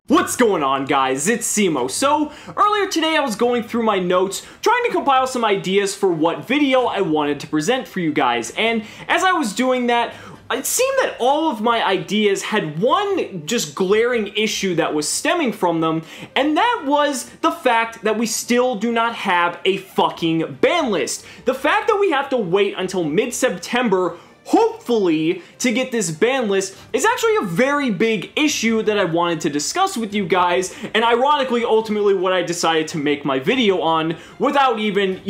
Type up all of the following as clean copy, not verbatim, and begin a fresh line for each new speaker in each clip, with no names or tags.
What's going on, guys? It's Cimo. So, earlier today I was going through my notes, trying to compile some ideas for what video I wanted to present for you guys, and as I was doing that, it seemed that all of my ideas had one just glaring issue that was stemming from them, and that was the fact that we still do not have a fucking ban list. The fact that we have to wait until mid-September, hopefully, to get this ban list is actually a very big issue that I wanted to discuss with you guys, and ironically, ultimately, what I decided to make my video on without even,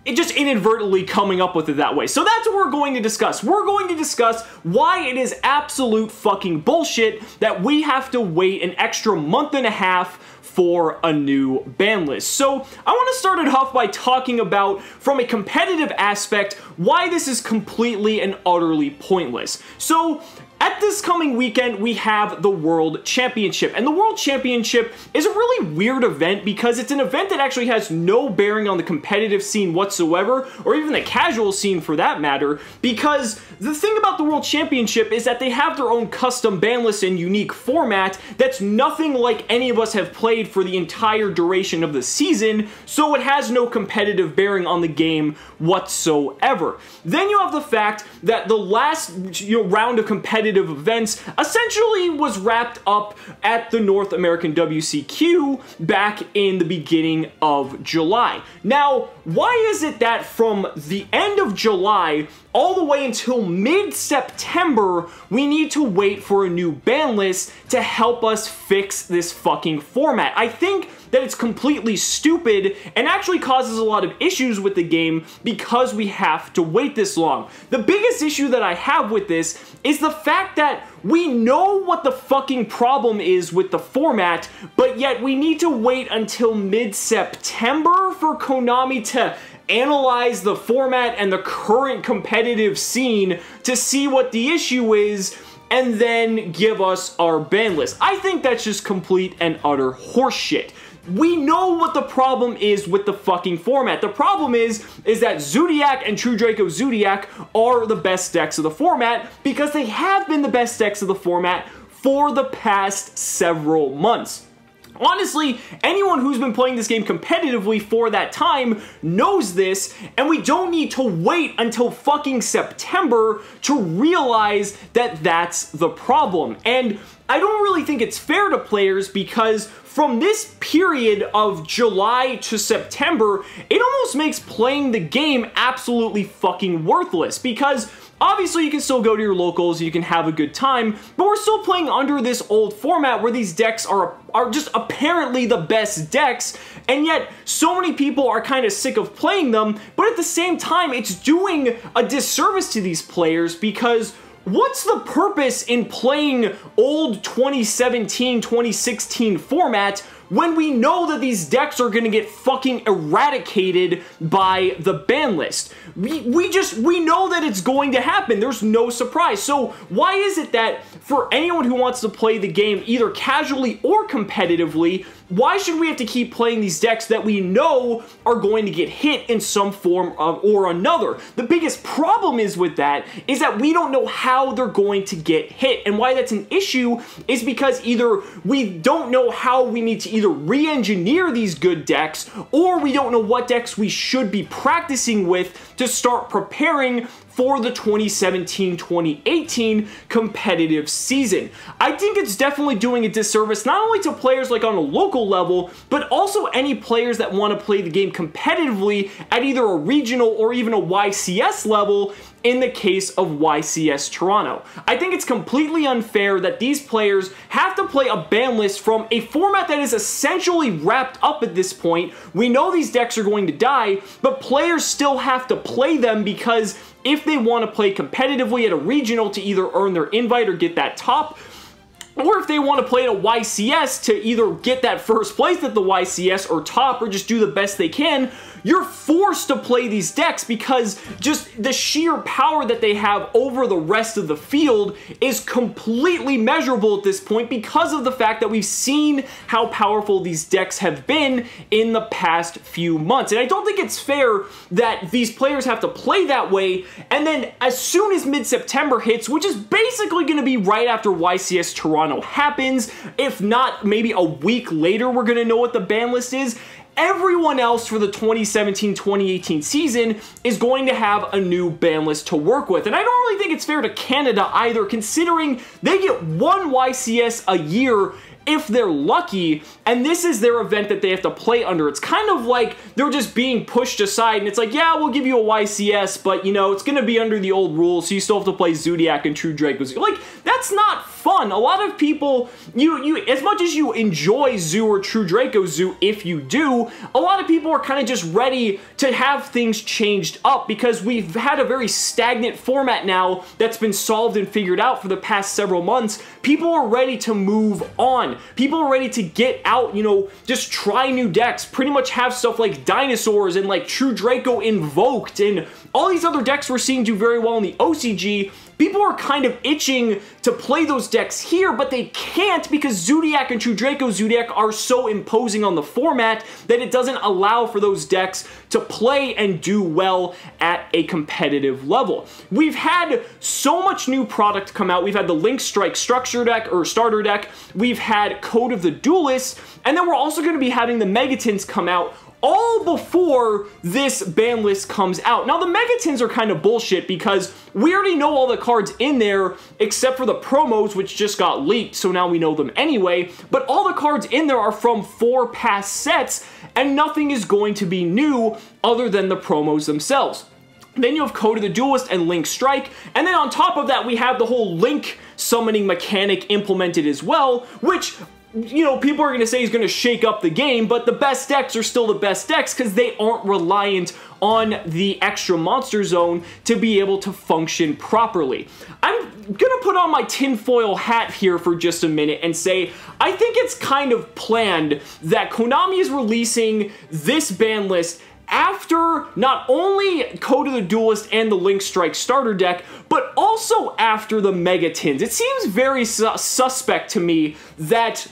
it just inadvertently coming up with it that way. So that's what we're going to discuss. We're going to discuss why it is absolute fucking bullshit that we have to wait an extra month and a half for a new ban list. So I want to start it off by talking about, from a competitive aspect, why this is completely and utterly pointless. So at this coming weekend, we have the World Championship, and the World Championship is a really weird event because it's an event that actually has no bearing on the competitive scene whatsoever, or even the casual scene for that matter, because the thing about the World Championship is that they have their own custom ban list and unique format that's nothing like any of us have played for the entire duration of the season, so it has no competitive bearing on the game whatsoever. Then you have the fact that the last round of competitive events essentially was wrapped up at the North American WCQ back in the beginning of July. Now, why is it that from the end of July all the way until mid-September, we need to wait for a new ban list to help us fix this fucking format? I think that it's completely stupid and actually causes a lot of issues with the game because we have to wait this long. The biggest issue that I have with this is the fact that we know what the fucking problem is with the format, but yet we need to wait until mid-September for Konami to analyze the format and the current competitive scene to see what the issue is and then give us our ban list. I think that's just complete and utter horseshit. We know what the problem is with the fucking format. The problem is that Zodiac and True Draco Zodiac are the best decks of the format because they have been the best decks of the format for the past several months. Honestly, anyone who's been playing this game competitively for that time knows this, and we don't need to wait until fucking September to realize that that's the problem. And I don't really think it's fair to players because from this period of July to September, it almost makes playing the game absolutely fucking worthless because obviously, you can still go to your locals, you can have a good time, but we're still playing under this old format where these decks are just apparently the best decks, and yet so many people are kind of sick of playing them, but at the same time, it's doing a disservice to these players because what's the purpose in playing old 2017, 2016 format when we know that these decks are gonna get fucking eradicated by the ban list? We know that it's going to happen. There's no surprise. So why is it that for anyone who wants to play the game either casually or competitively, why should we have to keep playing these decks that we know are going to get hit in some form or another? The biggest problem is with that is that we don't know how they're going to get hit, and why that's an issue is because either we don't know how we need to either re-engineer these good decks, or we don't know what decks we should be practicing with to start preparing for the 2017-2018 competitive season. I think it's definitely doing a disservice not only to players like on a local level, but also any players that want to play the game competitively at either a regional or even a YCS level in the case of YCS Toronto. I think it's completely unfair that these players have to play a ban list from a format that is essentially wrapped up at this point. We know these decks are going to die, but players still have to play them because if they want to play competitively at a regional to either earn their invite or get that top, or if they want to play at a YCS to either get that first place at the YCS or top or just do the best they can, you're forced to play these decks because just the sheer power that they have over the rest of the field is completely measurable at this point because of the fact that we've seen how powerful these decks have been in the past few months. And I don't think it's fair that these players have to play that way, and then as soon as mid-September hits, which is basically going to be right after YCS Toronto Wano happens. If not, maybe a week later, we're going to know what the ban list is. Everyone else for the 2017-2018 season is going to have a new ban list to work with. And I don't really think it's fair to Canada either, considering they get one YCS a year if they're lucky, and this is their event that they have to play under. It's kind of like they're just being pushed aside, and it's like, yeah, we'll give you a YCS, but, you know, it's going to be under the old rules, so you still have to play Zodiac and True Dracos. Like, that's not fun. A lot of people, as much as you enjoy Zoo or True Draco Zoo, if you do, a lot of people are kind of just ready to have things changed up because we've had a very stagnant format now that's been solved and figured out for the past several months. People are ready to move on. People are ready to get out, you know, just try new decks, pretty much have stuff like Dinosaurs and like True Draco Invoked and all these other decks we're seeing do very well in the OCG. People are kind of itching to play those decks here, but they can't because Zodiac and True Draco Zodiac are so imposing on the format that it doesn't allow for those decks to play and do well at a competitive level. We've had so much new product come out. We've had the Link Strike structure deck or starter deck. We've had Code of the Duelist, and then we're also going to be having the Megatins come out all before this ban list comes out. Now, the Megatins are kind of bullshit because we already know all the cards in there except for the promos, which just got leaked, so now we know them anyway. But all the cards in there are from 4 past sets, and nothing is going to be new other than the promos themselves. Then you have Code of the Duelist and Link Strike, and then on top of that, we have the whole Link summoning mechanic implemented as well, which, you know, people are going to say is going to shake up the game, but the best decks are still the best decks because they aren't reliant on the extra monster zone to be able to function properly. I'm going to put on my tinfoil hat here for just a minute and say I think it's kind of planned that Konami is releasing this ban list after not only Code of the Duelist and the Link Strike starter deck, but also after the Megatins. It seems very suspect to me that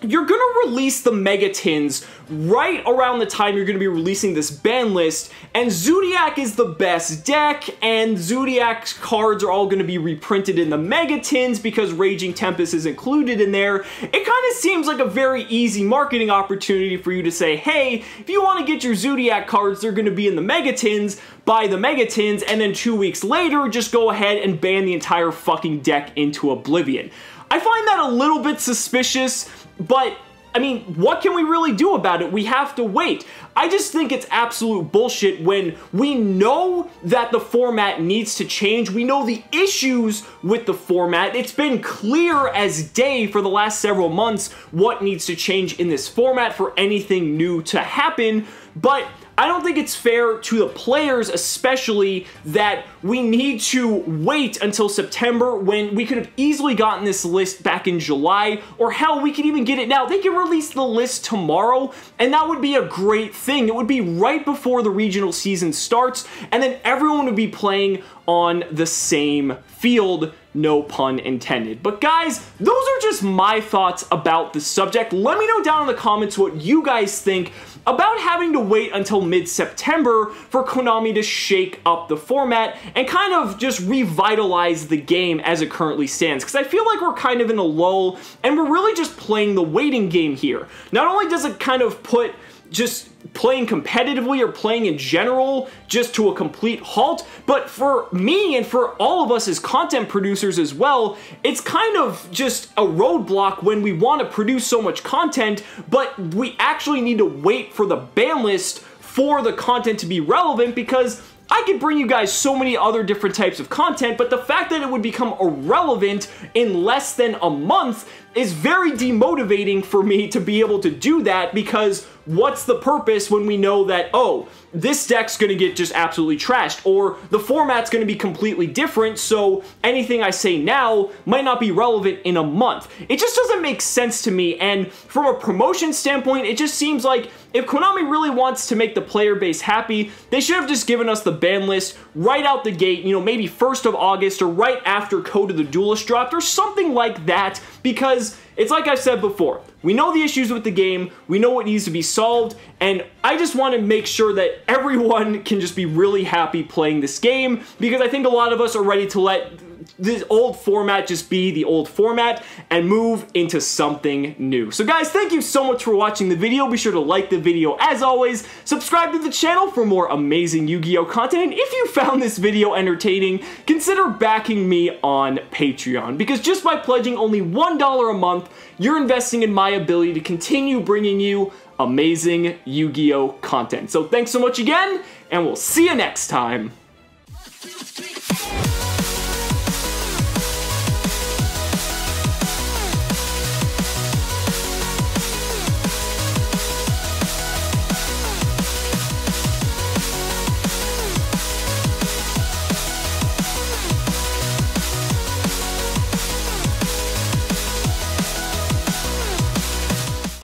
you're going to release the Megatins right around the time you're going to be releasing this ban list, and Zodiac is the best deck, and Zodiac's cards are all going to be reprinted in the Megatins because Raging Tempest is included in there. It kind of seems like a very easy marketing opportunity for you to say, hey, if you want to get your Zodiac cards, they're going to be in the Megatins, buy the Megatins, and then 2 weeks later, just go ahead and ban the entire fucking deck into oblivion. I find that a little bit suspicious, but I mean, what can we really do about it? We have to wait. I just think it's absolute bullshit when we know that the format needs to change. We know the issues with the format. It's been clear as day for the last several months what needs to change in this format for anything new to happen, but I don't think it's fair to the players, especially, that we need to wait until September when we could have easily gotten this list back in July, or hell, we could even get it now. They could release the list tomorrow, and that would be a great thing. It would be right before the regional season starts, and then everyone would be playing on the same field. No pun intended. But guys, those are just my thoughts about the subject. Let me know down in the comments what you guys think about having to wait until mid-September for Konami to shake up the format and kind of just revitalize the game as it currently stands. Because I feel like we're kind of in a lull and we're really just playing the waiting game here. Not only does it kind of put just playing competitively or playing in general just to a complete halt, but for me and for all of us as content producers as well, it's kind of just a roadblock when we want to produce so much content, but we actually need to wait for the ban list for the content to be relevant, because I could bring you guys so many other different types of content, but the fact that it would become irrelevant in less than a month is very demotivating for me to be able to do that, because what's the purpose when we know that, oh, this deck's gonna get just absolutely trashed, or the format's gonna be completely different, so anything I say now might not be relevant in a month. It just doesn't make sense to me, and from a promotion standpoint, it just seems like if Konami really wants to make the player base happy, they should have just given us the ban list right out the gate, you know, maybe 1st of August or right after Code of the Duelist dropped or something like that, because it's like I've said before, we know the issues with the game, we know what needs to be solved, and I just want to make sure that everyone can just be really happy playing this game, because I think a lot of us are ready to let this old format just be the old format and move into something new. So guys, thank you so much for watching the video. Be sure to like the video as always, subscribe to the channel for more amazing Yu-Gi-Oh content, and if you found this video entertaining, consider backing me on Patreon, because just by pledging only $1 a month, you're investing in my ability to continue bringing you amazing Yu-Gi-Oh content. So thanks so much again, and we'll see you next time.